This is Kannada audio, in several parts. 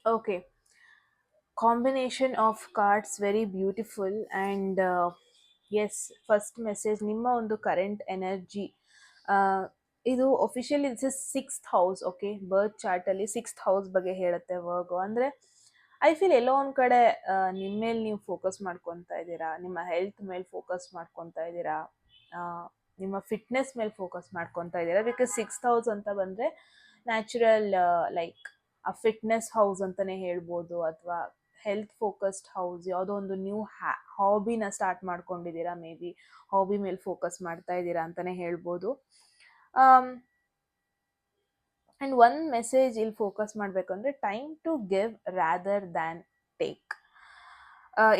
Okay, combination of cards very beautiful and yes, first message ನಿಮ್ಮ ಒಂದು ಕರೆಂಟ್ ಎನರ್ಜಿ. ಇದು officially it's sixth house. Okay, birth chart ಅಲ್ಲಿ ಸಿಕ್ಸ್ತ್ ಹೌಸ್ ಬಗ್ಗೆ ಹೇಳುತ್ತೆ ವರ್ಗು. ಅಂದ್ರೆ ಐ ಫೀಲ್ ಎಲ್ಲೋ ಒಂದ್ ಕಡೆ ನಿಮ್ಮ ಮೇಲೆ ನೀವು ಫೋಕಸ್ ಮಾಡ್ಕೊತಾ ಇದ್ದೀರಾ, ನಿಮ್ಮ ಹೆಲ್ತ್ ಮೇಲೆ ಫೋಕಸ್ ಮಾಡ್ಕೊತಾ ಇದ್ದೀರಾ, ಆ, ನಿಮ್ಮ ಫಿಟ್ನೆಸ್ ಮೇಲೆ ಫೋಕಸ್ ಮಾಡ್ಕೊತಾ ಇದ್ದೀರಾ. ಬಿಕಾಸ್ ಸಿಕ್ಸ್ತ್ ಹೌಸ್ ಅಂತ ಬಂದ್ರೆ ನ್ಯಾಚುರಲ್, ಲೈಕ್ ಆ ಫಿಟ್ನೆಸ್ ಹೌಸ್ ಅಂತಾನೆ ಹೇಳ್ಬೋದು, ಅಥವಾ ಹೆಲ್ತ್ ಫೋಕಸ್ಡ್ ಹೌಸ್. ಯಾವುದೋ ಒಂದು ನ್ಯೂ ಹಾಬಿನ ಸ್ಟಾರ್ಟ್ ಮಾಡ್ಕೊಂಡಿದ್ದೀರಾ, ಮೇ ಬಿ ಹಾಬಿ ಮೇಲೆ ಫೋಕಸ್ ಮಾಡ್ತಾ ಇದ್ದೀರಾ ಅಂತಾನೆ ಹೇಳ್ಬೋದು. ಆ್ಯಂಡ್ ಒನ್ ಮೆಸೇಜ್ ಇಲ್ಲಿ ಫೋಕಸ್ ಮಾಡಬೇಕಂದ್ರೆ time to give rather than take.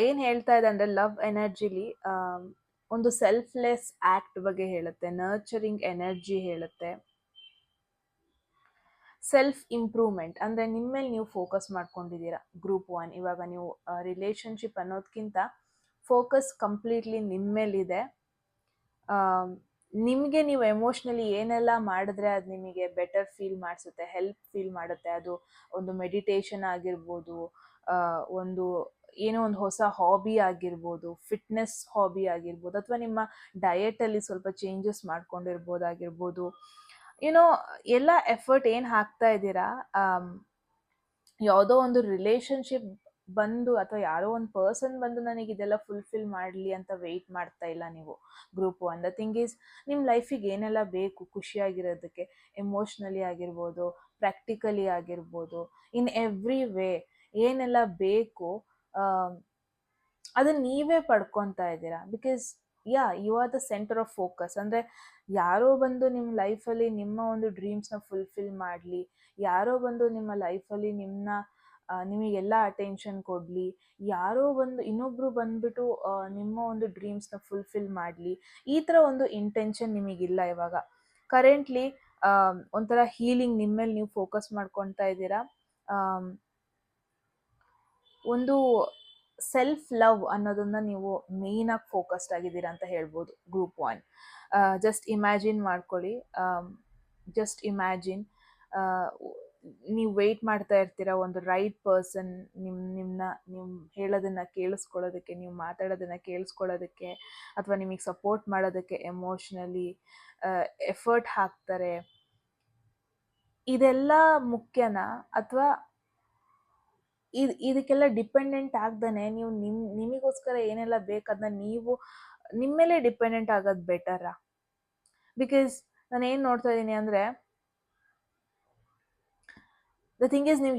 ಏನು ಹೇಳ್ತಾ ಇದೆ ಅಂದರೆ ಲವ್ ಎನರ್ಜಿಲಿ ಒಂದು ಸೆಲ್ಫ್ಲೆಸ್ ಆ್ಯಕ್ಟ್ ಬಗ್ಗೆ ಹೇಳುತ್ತೆ, ನರ್ಚರಿಂಗ್ ಎನರ್ಜಿ ಹೇಳುತ್ತೆ, ಸೆಲ್ಫ್ ಇಂಪ್ರೂವ್ಮೆಂಟ್. ಅಂದರೆ ನಿಮ್ಮ ಮೇಲೆ ನೀವು ಫೋಕಸ್ ಮಾಡ್ಕೊಂಡಿದ್ದೀರಾ. ಗ್ರೂಪ್ ಒನ್ ಇವಾಗ ನೀವು ರಿಲೇಷನ್ಶಿಪ್ ಅನ್ನೋದಕ್ಕಿಂತ ಫೋಕಸ್ ಕಂಪ್ಲೀಟ್ಲಿ ನಿಮ್ಮ ಮೇಲಿದೆ. ನಿಮಗೆ ನೀವು ಎಮೋಷ್ನಲಿ ಏನೆಲ್ಲ ಮಾಡಿದ್ರೆ ಅದು ನಿಮಗೆ ಬೆಟರ್ ಫೀಲ್ ಮಾಡಿಸುತ್ತೆ, ಹೆಲ್ಪ್ ಫೀಲ್ ಮಾಡುತ್ತೆ. ಅದು ಒಂದು ಮೆಡಿಟೇಷನ್ ಆಗಿರ್ಬೋದು, ಒಂದು ಏನೋ ಒಂದು ಹೊಸ ಹಾಬಿ ಆಗಿರ್ಬೋದು, ಫಿಟ್ನೆಸ್ ಹಾಬಿ ಆಗಿರ್ಬೋದು, ಅಥವಾ ನಿಮ್ಮ ಡಯಟಲ್ಲಿ ಸ್ವಲ್ಪ ಚೇಂಜಸ್ ಮಾಡ್ಕೊಂಡಿರ್ಬೋದಾಗಿರ್ಬೋದು. ಏನೋ ಎಲ್ಲ ಎಫರ್ಟ್ ಏನು ಹಾಕ್ತಾ ಇದ್ದೀರಾ, ಯಾವುದೋ ಒಂದು ರಿಲೇಷನ್ಶಿಪ್ ಬಂದು ಅಥವಾ ಯಾರೋ ಒಂದು ಪರ್ಸನ್ ಬಂದು ನನಗೆ ಇದೆಲ್ಲ ಫುಲ್ಫಿಲ್ ಮಾಡಲಿ ಅಂತ ವೆಯ್ಟ್ ಮಾಡ್ತಾ ಇಲ್ಲ ನೀವು. Group one the thing is, ನಿಮ್ಮ ಲೈಫಿಗೆ ಏನೆಲ್ಲ ಬೇಕು ಖುಷಿಯಾಗಿರೋದಕ್ಕೆ, ಎಮೋಷ್ನಲಿ ಆಗಿರ್ಬೋದು, ಪ್ರಾಕ್ಟಿಕಲಿ ಆಗಿರ್ಬೋದು, ಇನ್ ಎವ್ರಿ ವೇ ಏನೆಲ್ಲ ಬೇಕು ಅದನ್ನ ನೀವೇ ಪಡ್ಕೊತಾ ಇದ್ದೀರಾ. Because you are the centre of focus. ಅಂದರೆ ಯಾರೋ ಬಂದು ನಿಮ್ಮ ಲೈಫಲ್ಲಿ ನಿಮ್ಮ ಒಂದು ಡ್ರೀಮ್ಸ್ನ ಫುಲ್ಫಿಲ್ ಮಾಡಲಿ, ಯಾರೋ ಬಂದು ನಿಮ್ಮ ಲೈಫಲ್ಲಿ ನಿಮಗೆಲ್ಲ ಅಟೆನ್ಷನ್ ಕೊಡಲಿ, ಯಾರೋ ಬಂದು ಇನ್ನೊಬ್ಬರು ಬಂದ್ಬಿಟ್ಟು ನಿಮ್ಮ ಒಂದು ಡ್ರೀಮ್ಸ್ನ ಫುಲ್ಫಿಲ್ ಮಾಡಲಿ, ಈ ಥರ ಒಂದು ಇಂಟೆನ್ಷನ್ ನಿಮಗಿಲ್ಲ ಇವಾಗ. ಕರೆಂಟ್ಲಿ ಒಂಥರ ಹೀಲಿಂಗ್ ನಿಮ್ಮ ಮೇಲೆ ನೀವು ಫೋಕಸ್ ಮಾಡ್ಕೊತಾ ಇದ್ದೀರಾ. ಒಂದು ಸೆಲ್ಫ್ ಲವ್ ಅನ್ನೋದನ್ನ ನೀವು ಮೇಯ್ನಾಗಿ ಫೋಕಸ್ಡ್ ಆಗಿದ್ದೀರಾ ಅಂತ ಹೇಳ್ಬೋದು. ಗ್ರೂಪ್ ಒನ್ ಜಸ್ಟ್ ಇಮ್ಯಾಜಿನ್ ಮಾಡ್ಕೊಳ್ಳಿ, ಜಸ್ಟ್ ಇಮ್ಯಾಜಿನ್ ನೀವು ವೆಯ್ಟ್ ಮಾಡ್ತಾ ಇರ್ತೀರ ಒಂದು ರೈಟ್ ಪರ್ಸನ್ ನಿಮ್ಮನ್ನ ನೀವು ಹೇಳೋದನ್ನ ಕೇಳಿಸ್ಕೊಳ್ಳೋದಕ್ಕೆ, ನೀವು ಮಾತಾಡೋದನ್ನ ಕೇಳಿಸ್ಕೊಳ್ಳೋದಕ್ಕೆ, ಅಥವಾ ನಿಮಗೆ ಸಪೋರ್ಟ್ ಮಾಡೋದಕ್ಕೆ ಎಮೋಷ್ನಲಿ ಎಫರ್ಟ್ ಹಾಕ್ತಾರೆ. ಇದೆಲ್ಲ ಮುಖ್ಯನಾ? ಅಥವಾ ಇದಕ್ಕೆಲ್ಲ ಡಿಪೆಂಡೆಂಟ್ ಆಗ್ದಾನೆ ನೀವು ನಿಮಗೋಸ್ಕರ ಏನೆಲ್ಲ ಬೇಕು ಅದನ್ನ ನೀವು ನಿಮ್ಮ ಮೇಲೆ ಡಿಪೆಂಡೆಂಟ್ ಆಗೋದು ಬೆಟರಾ? ಬಿಕಾಸ್ ನಾನು ಏನು ನೋಡ್ತಾ ಇದ್ದೀನಿ ಅಂದರೆ ದ ಥಿಂಗ್ ಈಸ್, ನೀವು